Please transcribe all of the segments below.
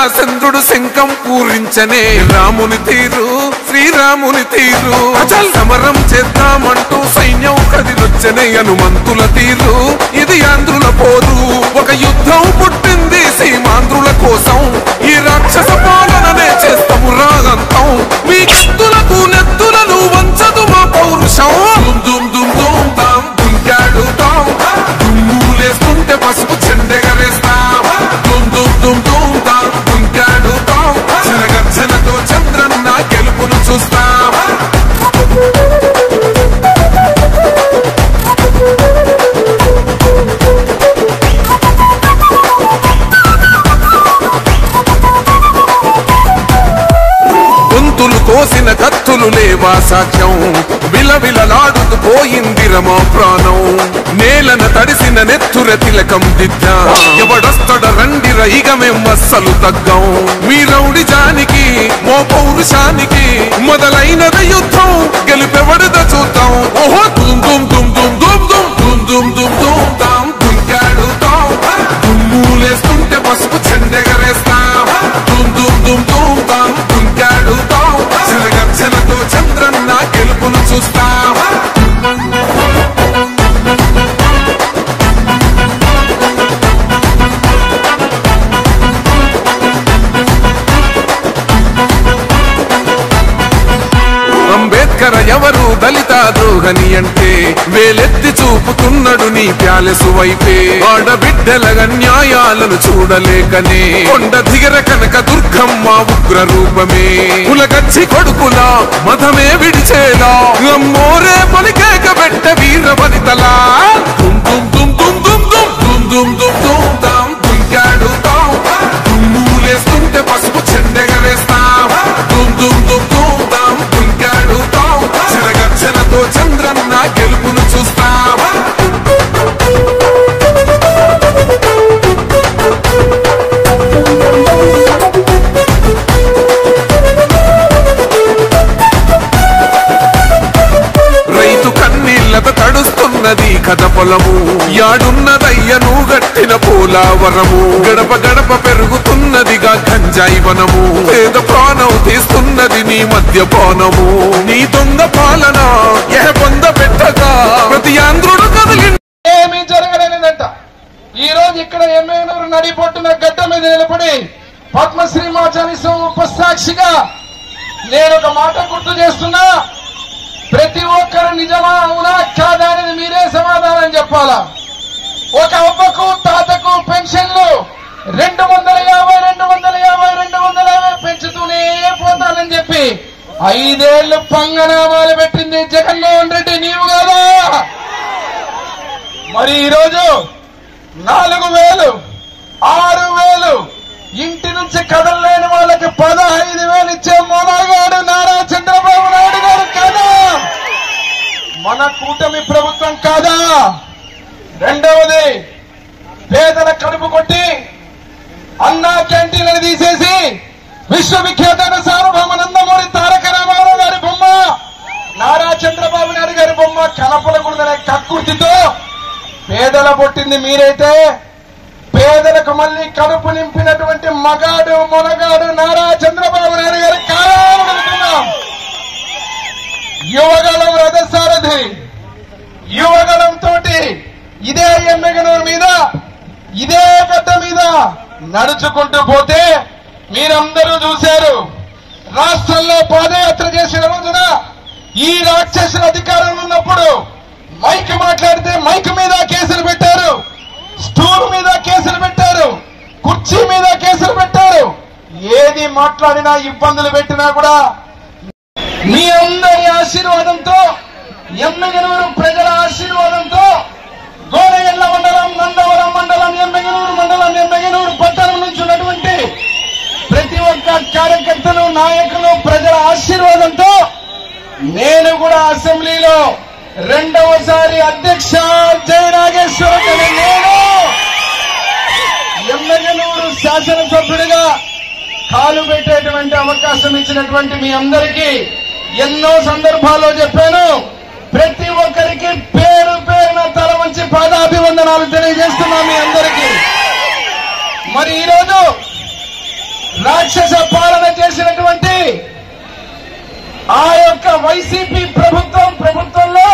జరాసంద్రుడు శంఖం పూరించనే రాముని తీరు శ్రీరాముని తీరు అచల్ సమరం చేద్దామంటూ సైన్యం కదిలొచ్చనే హనుమంతుల తీరు ఇది ఆంధ్రుల పోరు ఒక యుద్ధం పుట్టింది సీమాంధ్రుల కోసం ఈ రాక్షస పాలననే చేస్తాము రాగంతం మీ కత్తులకు నెత్తులను వంచదు మా పౌరుషం దుమ్ దుమ్ దుమ్ తాం దుంకాడుతాం దుమ్ములేస్తుంటే పసుపు చెండెగరేస్తాం దుమ్ దుమ్ దుమ్ దుమ్ తాం దుంకాడుతాం జనగర్జనతో చంద్రన్న గెలుపును చూస్తాం కోసిన కత్తులు లేవా సాక్ష్యం విలవిలలాడుతూ పోయింది రమా ప్రాణం నేలన తడిసిన నెత్తుర తిలకం దిద్దా ఎవడొస్తడ రండి రైగ మేం అస్సలు తగ్గం మీ రౌడి జానికి మో పౌరుషానికి మొదలైనది యుద్ధం గెలిపెవడద చూద్దాం ఓహో దుమ్ దుమ్ దుమ్ దుమ్ దుమ్ దుమ్ దుమ్ దుమ్ దుమ్ దుమ్ తాం దుంకాడుతాం దుమ్ములేస్తుంటే పసుపు చెండెగరేస్తాం దుమ్ దుమ్ దుమ్ దుమ్ తాం దుంకాడుతాం జనగర్జనతో చంద్రన్న గెలుపును చూస్తాం అంబేద్కర్ ఎవరు దళిత ద్రోహని అంటే వేలెత్తి చూపుతున్నాడు నీ ప్యాలెసు వైపే ఆడబిడ్డల న్యాయాలను చూడలేకనే కొండ దిగర కనక దుర్గమ్మ ఉగ్ర రూపమే కులగచ్చి కొడుకులా మతమే విడిచేలా అమ్మోరే పలికేక పెట్ట వీర వనితలా దుమ్ దుమ్ దుమ్ దుమ్ దుమ్ దుమ్ దుమ్ దుమ్ దుమ్ తాం దుంకాడుతాం దుమ్ములేస్తుంటే పసుపు చెండెగరేస్తాం దుమ్ దుమ్ దుమ్ దుమ్ తాం దుంకాడుతాం జనగర్జనతో చంద్రన్న గెలుపును చూస్తాం రైతు కన్నీళ్లతో తడుస్తున్నది కథ పొలము యాడున్నదయ్యను గట్టిన పోలావరము గడప గడప పెరుగుతున్నదిగా గంజాయి వనము పేద ప్రాణం తీస్తున్నది నీ మద్యపానము నీ దొంగ పాలన ఏ పొంద పెట్టగా ప్రతి ఆంధ్రుడు కదిలి ఏమీ జరగలేదంట. ఈ రోజు ఇక్కడ ఎమ్మెల్యేలు నడిపొట్టున గడ్డ మీద నిలబడి పద్మశ్రీ మాచారి ఉపసాక్షిగా నేను ఒక మాట గుర్తు చేస్తున్నా. ప్రతి ఒక్కరు నిజమా అవునా కాదా అనేది మీరే సమాధానం చెప్పాలా. ఒక అవ్వకు తాతకు పెన్షన్లు 250 పెంచుతూనే పోతానని చెప్పి 5 ఏళ్లు పంగనామాలు పెట్టింది జగన్మోహన్ రెడ్డి నీవు కదా. మరి ఈరోజు 4000 6000 ఇంటి నుంచి కదలలేని వాళ్ళకి 15,000 ఇచ్చే మొనగాడు నారా చంద్రబాబు నాయుడు గారు కదా, మన కూటమి ప్రభుత్వం కాదా. రెండవది పేదల కడుపు కొట్టి అన్నా క్యాంటీన్లను తీసేసి విశ్వవిఖ్యాత సార్వభౌమ నందమూరి తారక రామారావు గారి బొమ్మ నారా చంద్రబాబు నాయుడు గారి బొమ్మ కనపడకూడదనే కక్కుర్తితో పేదల పుట్టింది మీరైతే పేదలకు మళ్ళీ కడుపు నింపినటువంటి మగాడు మొనగాడు నారా చంద్రబాబు నాయుడు గారి కారణం. యువగలం రథసారథి యువగలం తోటి ఇదే ఎమ్మెగనూరు మీద ఇదే గడ్డ మీద నడుచుకుంటూ పోతే మీరందరూ చూశారు. రాష్ట్రంలో పాదయాత్ర చేసిన రోజున ఈ రాక్షసుల అధికారంలో ఉన్నప్పుడు మైక్ మాట్లాడితే మైక్ మీద కేసులు పెట్టారు, స్టూల్ మీద కేసులు పెట్టారు, కుర్చీ మీద కేసులు పెట్టారు. ఏది మాట్లాడినా ఇబ్బందులు పెట్టినా కూడా మీ అందరి ఆశీర్వాదంతో ఎమ్మెగనూరు ప్రజల ఆశీర్వాదంతో గోరగల్ల మండలం నందవరం మండలం ఎమ్మెగనూరు పట్టణం నుంచి ఉన్నటువంటి ప్రతి ఒక్క కార్యకర్తలు నాయకులు ప్రజల ఆశీర్వాదంతో నేను కూడా అసెంబ్లీలో రెండవసారి అధ్యక్ష జయనాగేశ్వర నేను ఎమ్మెగనూరు శాసనసభ్యుడిగా కాలు పెట్టేటువంటి అవకాశం ఇచ్చినటువంటి మీ అందరికీ ఎన్నో సందర్భాల్లో చెప్పాను. ప్రతి ఒక్కరికి పేరు పేరున తల వంచి పాదాభివందనాలు తెలియజేస్తున్నా మీ అందరికీ. మరి ఈరోజు రాక్షస పాలన చేసినటువంటి ఆ యొక్క వైసీపీ ప్రభుత్వంలో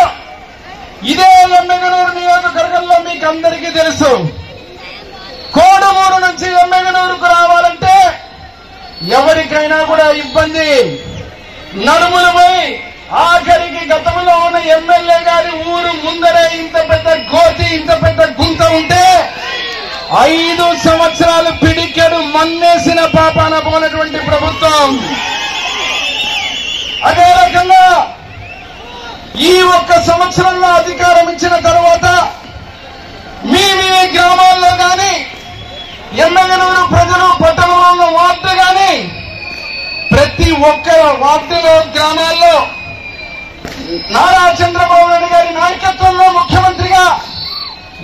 ఇదే ఎమ్మెగనూరు నియోజకవర్గంలో మీకు అందరికీ తెలుసు, కోడుమూరు నుంచి ఎమ్మెగనూరుకు రావాలంటే ఎవరికైనా కూడా ఇబ్బంది. నడుములు పోయి ఆఖరికి గతంలో ఉన్న ఎమ్మెల్యే గారి ఊరు ముందరే ఇంత పెద్ద గోతి, ఇంత పెద్ద గుంత ఉంటే 5 సంవత్సరాలు పిడికెడు మన్నేసిన పాపాన పోనటువంటి ప్రభుత్వం. అదే రకంగా ఈ 1 సంవత్సరంలో అధికారం ఇచ్చిన తర్వాత మీ గ్రామాల్లో కానీ ఎమ్మెగనూరు ప్రజలు పట్టణంలో ఉన్న వార్డు కానీ ప్రతి ఒక్క వార్డులో గ్రామాల్లో నారా చంద్రబాబు నాయుడు గారి నాయకత్వంలో ముఖ్యమంత్రిగా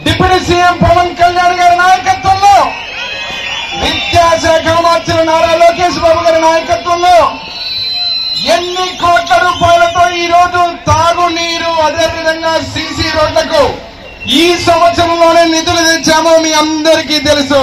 డిప్యూటీ సీఎం పవన్ కళ్యాణ్ గారి నాయకత్వంలో విద్యాశాఖ మంత్రి నారా లోకేష్ బాబు గారి నాయకత్వంలో ఎన్ని కోట్ల రూపాయలతో ఈ రోజు తాగునీరు అదేవిధంగా సీసీ రోడ్లకు ఈ సంవత్సరంలోనే నిధులు తెచ్చామో మీ అందరికీ తెలుసు.